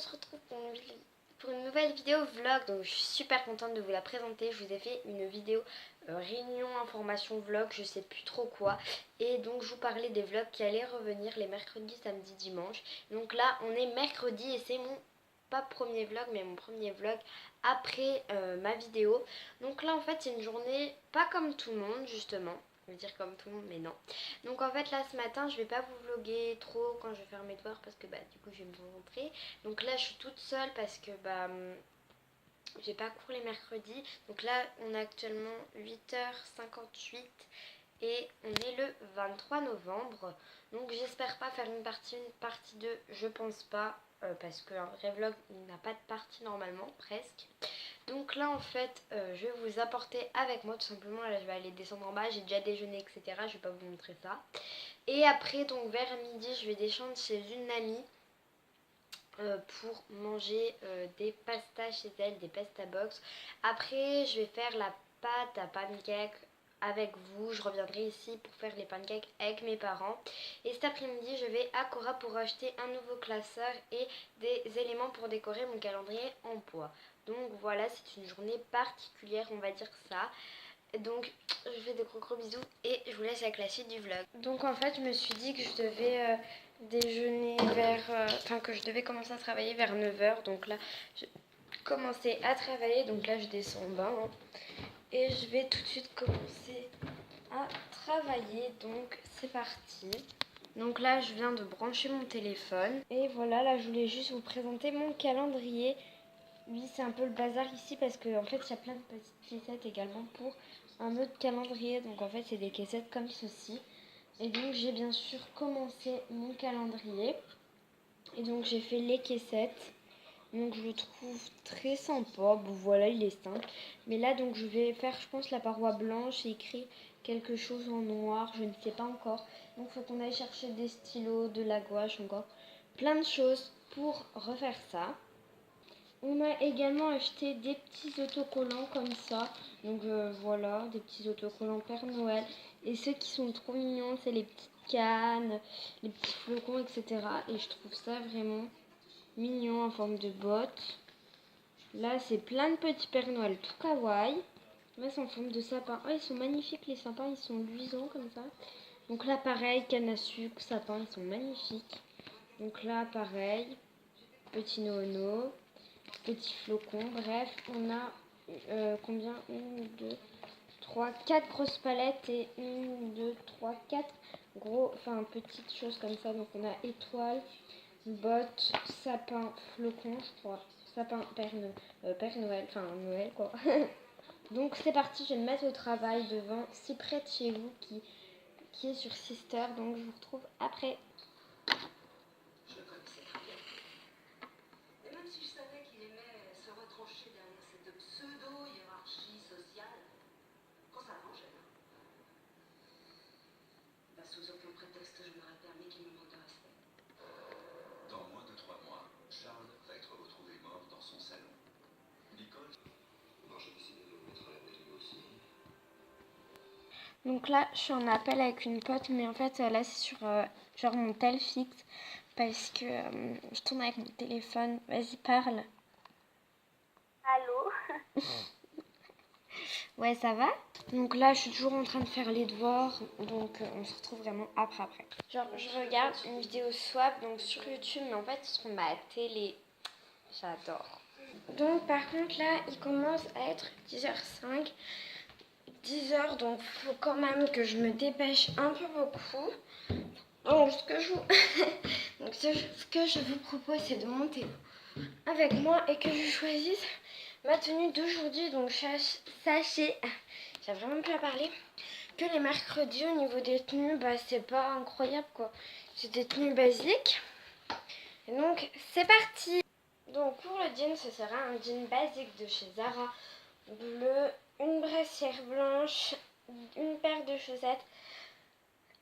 se retrouve pour une nouvelle vidéo vlog. Donc je suis super contente de vous la présenter. Je vous ai fait une vidéo réunion, information, vlog, je sais plus trop quoi. Et donc je vous parlais des vlogs qui allaient revenir les mercredis, samedi, dimanche. Donc là on est mercredi et c'est mon pas premier vlog mais mon premier vlog après ma vidéo. Donc là en fait c'est une journée pas comme tout le monde justement. Je veux dire comme tout le monde mais non. Donc en fait là ce matin je vais pas vous vlogger trop quand je vais faire mes devoirs parce que du coup je vais me concentrer. Donc là je suis toute seule parce que j'ai pas cours les mercredis. Donc là on a actuellement 8h58 et on est le 23 novembre. Donc j'espère pas faire une partie 2, je pense pas. Parce qu'un vrai vlog il n'a pas de partie normalement, presque. Donc là en fait je vais vous apporter avec moi tout simplement. Là je vais aller descendre en bas, j'ai déjà déjeuné etc. Je vais pas vous montrer ça. Et après donc vers midi je vais descendre chez une amie pour manger des pastas chez elle, des pasta box. Après je vais faire la pâte à pancake avec vous. Je reviendrai ici pour faire les pancakes avec mes parents. Et cet après-midi je vais à Cora pour acheter un nouveau classeur et des éléments pour décorer mon calendrier en bois. Donc voilà, c'est une journée particulière, on va dire ça. Donc je vous fais de gros bisous et je vous laisse avec la suite du vlog. Donc en fait je me suis dit que je devais déjeuner que je devais commencer à travailler vers 9h. Donc là je commençais à travailler, donc là je descends en bas et je vais tout de suite commencer à travailler. Donc c'est parti. Donc là je viens de brancher mon téléphone et voilà, là je voulais juste vous présenter mon calendrier. Oui, c'est un peu le bazar ici parce qu'en fait il y a plein de petites caissettes également pour un autre calendrier. Donc en fait c'est des caissettes comme ceci. Et donc j'ai bien sûr commencé mon calendrier. Et donc j'ai fait les caissettes. Donc je le trouve très sympa. Bon voilà, il est simple. Mais là donc je vais faire je pense la paroi blanche et écrire quelque chose en noir. Je ne sais pas encore. Donc il faut qu'on aille chercher des stylos, de la gouache encore. Plein de choses pour refaire ça. On a également acheté des petits autocollants comme ça. Donc voilà, des petits autocollants Père Noël. Et ceux qui sont trop mignons, c'est les petites cannes, les petits flocons, etc. Et je trouve ça vraiment mignon en forme de bottes. Là, c'est plein de petits Père Noël tout kawaii. Là, c'est en forme de sapin. Oh, ils sont magnifiques les sapins, ils sont luisants comme ça. Donc là, pareil, canne à sucre, sapin, ils sont magnifiques. Donc là, pareil, petit nono. Petits flocons, bref, on a combien 1, 2, 3, 4 grosses palettes et 1, 2, 3, 4 petites choses comme ça. Donc on a étoile, bottes, sapin, flocon, je crois. Sapin, Père Noël, enfin Noël quoi. Donc c'est parti, je vais me mettre au travail devant si près de chez vous qui est sur Sister. Donc je vous retrouve après. Derrière cette pseudo-hiérarchie sociale, qu'on s'arrange, sous aucun prétexte je n'aurais permis qu'il me manque de respect. Dans moins de 3 mois, Charles va être retrouvé mort dans son salon. Nicole... Bon, j'ai décidé de le mettre à l'abri lui aussi. Donc là, je suis en appel avec une pote, mais en fait, là, c'est sur genre mon tel fixe, parce que je tourne avec mon téléphone. Vas-y, parle. Allô? Ouais, ça va? Donc là, je suis toujours en train de faire les devoirs, donc on se retrouve vraiment après. Genre, je regarde une vidéo swap, donc sur YouTube, mais en fait, sur ma télé. J'adore. Donc, par contre, là, il commence à être 10h05. 10h, donc faut quand même que je me dépêche un peu beaucoup. Donc ce que je vous propose, c'est de monter avec moi et que je choisisse ma tenue d'aujourd'hui. Donc sachez, j'ai vraiment plus à parler, que les mercredis au niveau des tenues, c'est pas incroyable quoi. C'est des tenues basiques. Et donc c'est parti. Donc pour le jean, ce sera un jean basique de chez Zara, bleu, une brassière blanche, une paire de chaussettes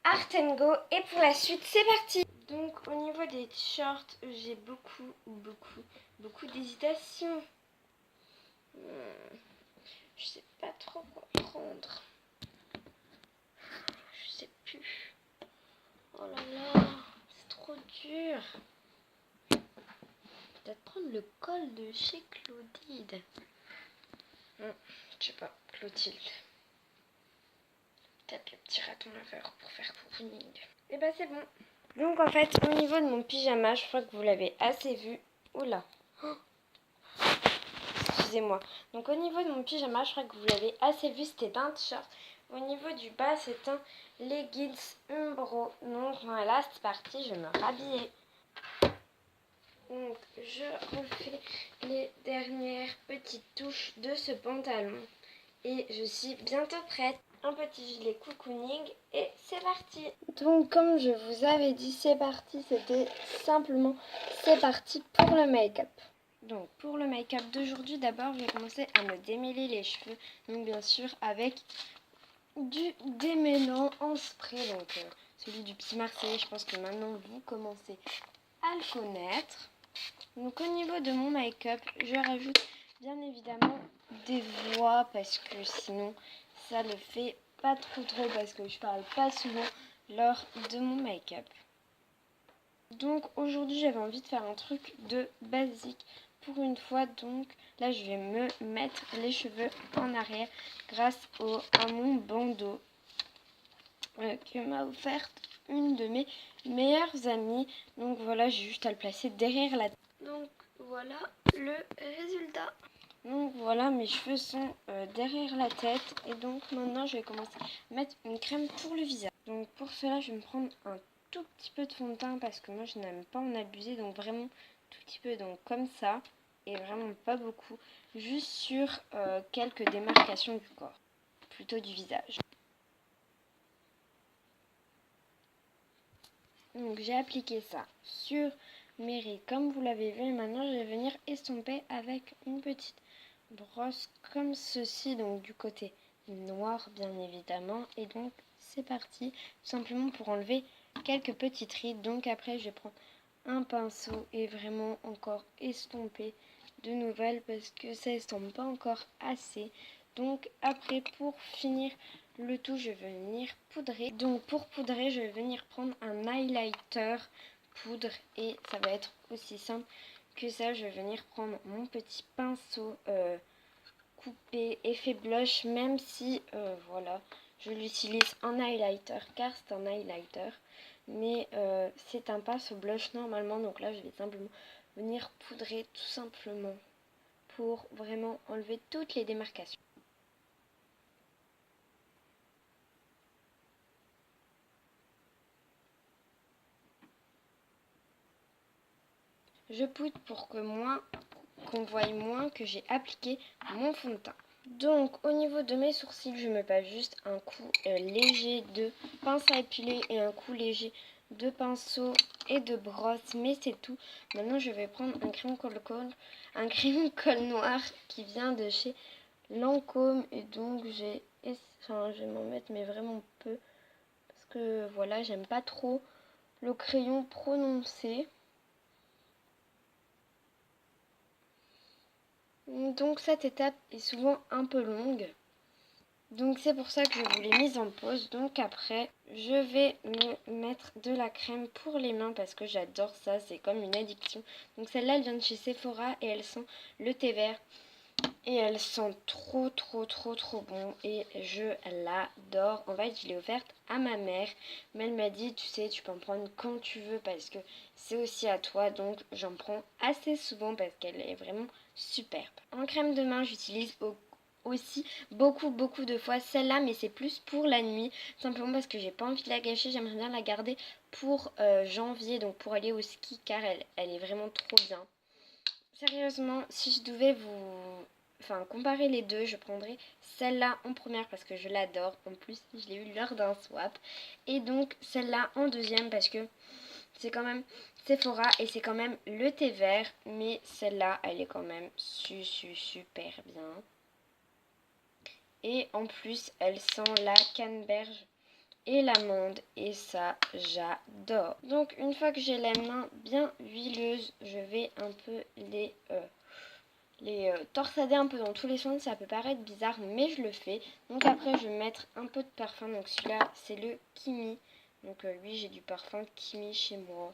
Art & Go. Et pour la suite, c'est parti. Donc au niveau des t-shirts, j'ai beaucoup d'hésitation. Je sais pas trop quoi prendre. Je sais plus. Oh là là, c'est trop dur. peut-être prendre le col de chez Claudine. Je sais pas, Clotilde. Peut-être le petit raton laveur pour faire cocooning. Et bah c'est bon. Donc en fait, au niveau de mon pyjama, je crois que vous l'avez assez vu. Oula. Oh, excusez-moi. Donc au niveau de mon pyjama, je crois que vous l'avez assez vu, c'était un t-shirt. Au niveau du bas, c'est un leggings Umbro. Donc voilà, c'est parti, je vais me rhabiller. Donc je refais les dernières petites touches de ce pantalon. Et je suis bientôt prête. Un petit gilet cocooning et c'est parti. Donc comme je vous avais dit, c'est parti. C'était simplement c'est parti pour le make-up. Donc pour le make-up d'aujourd'hui, d'abord je vais commencer à me démêler les cheveux. Donc bien sûr avec du démêlant en spray. Donc celui du Petit Marseillais, je pense que maintenant vous commencez à le connaître. Donc au niveau de mon make-up, je rajoute bien évidemment des voix parce que sinon ça le fait pas trop parce que je parle pas souvent lors de mon make-up. Donc aujourd'hui j'avais envie de faire un truc de basique pour une fois. Donc là je vais me mettre les cheveux en arrière grâce à mon bandeau que m'a offerte une de mes meilleures amies. Donc voilà, j'ai juste à le placer derrière la tête. Donc voilà le résultat. Donc voilà, mes cheveux sont derrière la tête. Et donc maintenant je vais commencer à mettre une crème pour le visage. Donc pour cela je vais me prendre un tout petit peu de fond de teint parce que moi je n'aime pas en abuser. Donc vraiment tout petit peu, donc comme ça. Et vraiment pas beaucoup. Juste sur quelques démarcations du corps. Plutôt du visage. Donc j'ai appliqué ça sur mes rides comme vous l'avez vu. Et maintenant je vais venir estomper avec une petite brosse comme ceci, donc du côté noir bien évidemment. Et donc c'est parti, tout simplement pour enlever quelques petites rides. Donc après je vais prendre un pinceau et vraiment encore estomper de nouvelles parce que ça estompe pas encore assez. Donc après pour finir le tout je vais venir poudrer. Donc pour poudrer je vais venir prendre un highlighter poudre et ça va être aussi simple que ça. Je vais venir prendre mon petit pinceau coupé effet blush, même si voilà je l'utilise en highlighter car c'est un highlighter, mais c'est un pinceau blush normalement. Donc là je vais simplement venir poudrer tout simplement pour vraiment enlever toutes les démarcations. Je poudre pour qu'on voie moins que j'ai appliqué mon fond de teint. Donc au niveau de mes sourcils, je me passe juste un coup léger de pince à épiler et un coup léger de pinceau et de brosse, mais c'est tout. Maintenant je vais prendre un crème colle noir qui vient de chez Lancôme et donc je vais m'en mettre mais vraiment peu parce que voilà, j'aime pas trop le crayon prononcé. Donc cette étape est souvent un peu longue. Donc c'est pour ça que je vous l'ai mise en pause. Donc après, je vais me mettre de la crème pour les mains parce que j'adore ça. C'est comme une addiction. Donc celle-là, elle vient de chez Sephora et elle sent le thé vert. Et elle sent trop bon. Et je l'adore. En fait, je l'ai offerte à ma mère. Mais elle m'a dit, tu sais, tu peux en prendre quand tu veux parce que c'est aussi à toi. Donc j'en prends assez souvent parce qu'elle est vraiment superbe. En crème de main, j'utilise aussi beaucoup de fois celle-là, mais c'est plus pour la nuit, simplement parce que j'ai pas envie de la gâcher. J'aimerais bien la garder pour janvier, donc pour aller au ski, car elle est vraiment trop bien. Sérieusement, si je devais comparer les deux, je prendrais celle-là en première parce que je l'adore. En plus, je l'ai eu lors d'un swap. Et donc celle-là en deuxième parce que c'est quand même Sephora et c'est quand même le thé vert. Mais celle-là, elle est quand même super bien. Et en plus, elle sent la canneberge et l'amande. Et ça, j'adore. Donc, une fois que j'ai les mains bien huileuses, je vais un peu les torsader un peu dans tous les sens. Ça peut paraître bizarre, mais je le fais. Donc après, je vais mettre un peu de parfum. Donc celui-là, c'est le Kimi. Donc lui, j'ai du parfum Kimi chez moi.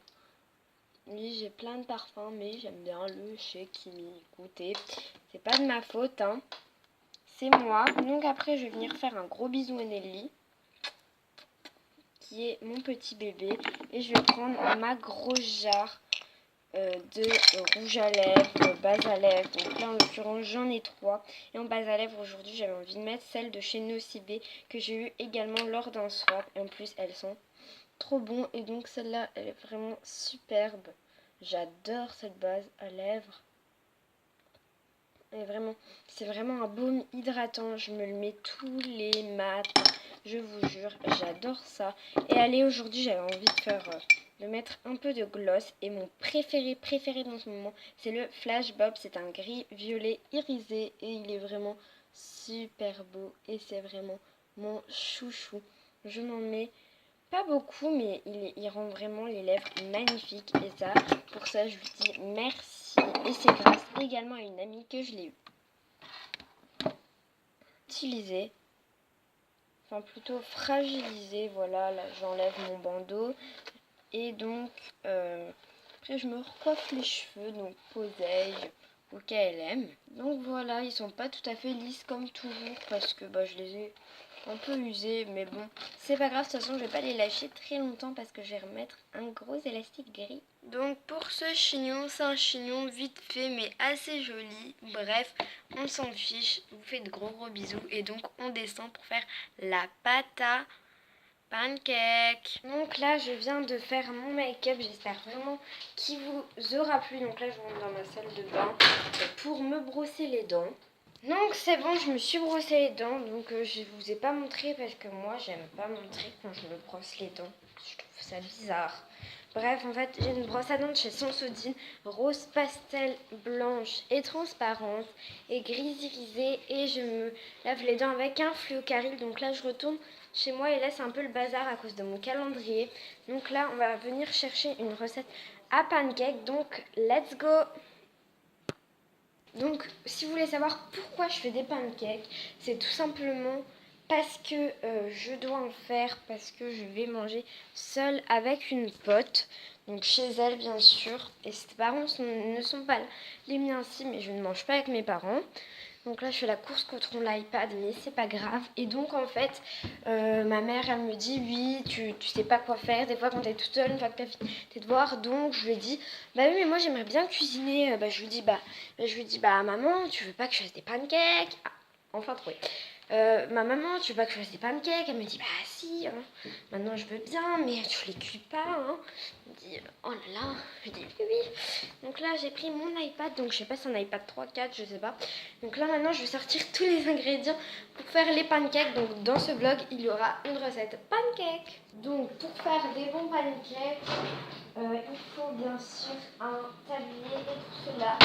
Oui, j'ai plein de parfums, mais j'aime bien le chez Kimi. Écoutez, c'est pas de ma faute, hein. C'est moi. Donc après, je vais venir faire un gros bisou à Nelly, qui est mon petit bébé. Et je vais prendre ma grosse jarre de rouge à lèvres, base à lèvres. Donc là, en l'occurrence, j'en ai 3. Et en base à lèvres, aujourd'hui, j'avais envie de mettre celle de chez Nocibé, que j'ai eu également lors d'un swap. Et en plus, elles sont trop bon. Et donc celle-là, elle est vraiment superbe. J'adore cette base à lèvres. Et vraiment, c'est vraiment un baume hydratant. Je me le mets tous les matins. Je vous jure, j'adore ça. Et allez, aujourd'hui, j'avais envie de mettre un peu de gloss. Et mon préféré dans ce moment, c'est le Flash Bob. C'est un gris violet irisé. Et il est vraiment super beau. Et c'est vraiment mon chouchou. Je m'en mets pas beaucoup, mais il rend vraiment les lèvres magnifiques. Et ça, pour ça, je lui dis merci. Et c'est grâce également à une amie que je l'ai eu utilisé. Enfin, plutôt fragilisé. Voilà, là, j'enlève mon bandeau. Et donc, après, je me recoiffe les cheveux. Donc, poseille au KLM. Donc, voilà, ils sont pas tout à fait lisses comme toujours. Parce que je les ai un peu usé, mais bon, c'est pas grave, de toute façon je vais pas les lâcher très longtemps parce que je vais remettre un gros élastique gris. Donc pour ce chignon, c'est un chignon vite fait mais assez joli. Bref, on s'en fiche, je vous fais de gros bisous et donc on descend pour faire la pâte à pancake. Donc là je viens de faire mon make-up, j'espère vraiment qu'il vous aura plu. Donc là je rentre dans ma salle de bain pour me brosser les dents. Donc c'est bon, je me suis brossé les dents, donc je vous ai pas montré parce que moi j'aime pas montrer quand je me brosse les dents, je trouve ça bizarre. Bref, en fait j'ai une brosse à dents de chez Sensodyne, rose pastel, blanche et transparente et grise irisée, et je me lave les dents avec un fluocaril. Donc là je retourne chez moi et là c'est un peu le bazar à cause de mon calendrier. Donc là on va venir chercher une recette à pancake, donc let's go. Donc, si vous voulez savoir pourquoi je fais des pancakes, c'est tout simplement parce que je dois en faire, parce que je vais manger seule avec une pote, donc chez elle bien sûr, et ses parents ne sont pas là. Les miens aussi, mais je ne mange pas avec mes parents. Donc là, je fais la course contre l'iPad, mais c'est pas grave. Et donc, en fait, ma mère, elle me dit, oui, tu sais pas quoi faire. Des fois, quand t'es toute seule, une fois que t'as fini tes devoirs. Donc, je lui ai dit, bah oui, mais moi, j'aimerais bien cuisiner. Je lui dis, maman, tu veux pas que je fasse des pancakes? Ah, enfin trouvé. Ma maman, tu veux pas que je fasse des pancakes? Elle me dit, bah si, hein. Maintenant je veux bien, mais tu les cuis pas, hein. Elle me dit, oh là là. Je dis, oui, oui. Donc là, j'ai pris mon iPad, donc je sais pas si c'est un iPad 3, 4, je sais pas. Donc là, maintenant, je vais sortir tous les ingrédients pour faire les pancakes. Donc dans ce vlog, il y aura une recette pancake. Donc pour faire des bons pancakes, il faut bien sûr un tablier, et pour cela,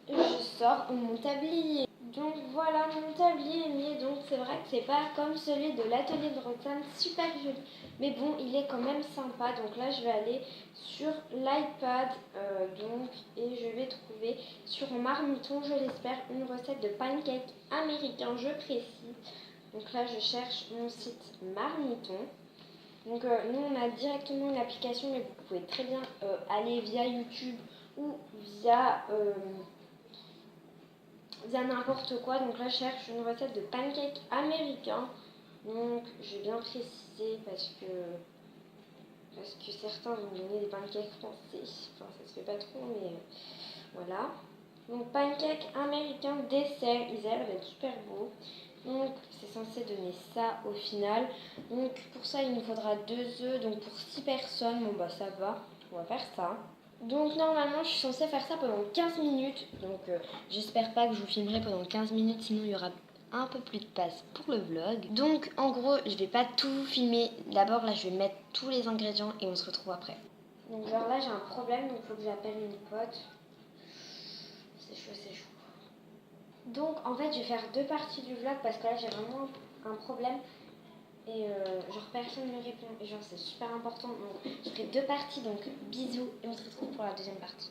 je sors mon tablier. Donc voilà, mon tablier est mis. Donc c'est vrai que c'est pas comme celui de l'atelier de Roxane, super joli, mais bon, il est quand même sympa. Donc là je vais aller sur l'iPad et je vais trouver sur Marmiton, je l'espère, une recette de pancakes américains, je précise. Donc là je cherche mon site Marmiton. Donc nous on a directement une application, mais vous pouvez très bien aller via YouTube ou via n'importe quoi. Donc là je cherche une recette de pancakes américains. Donc j'ai bien précisé parce que certains vont me donner des pancakes français. Enfin ça se fait pas trop, mais voilà. Donc pancakes américains dessert, ils a l'air d'être super beaux. Donc c'est censé donner ça au final. Donc pour ça il nous faudra 2 œufs. Donc pour 6 personnes, bon bah ça va, on va faire ça. Donc normalement je suis censée faire ça pendant 15 minutes. Donc j'espère pas que je vous filmerai pendant 15 minutes, sinon il y aura un peu plus de place pour le vlog. Donc en gros je vais pas tout filmer. D'abord là je vais mettre tous les ingrédients et on se retrouve après. Donc genre là j'ai un problème, donc il faut que j'appelle une pote. C'est chaud, c'est chaud. Donc en fait je vais faire 2 parties du vlog parce que là j'ai vraiment un problème. Et genre personne ne me répond. Et genre c'est super important. Donc je ferai 2 parties, donc bisous et on se retrouve pour la deuxième partie.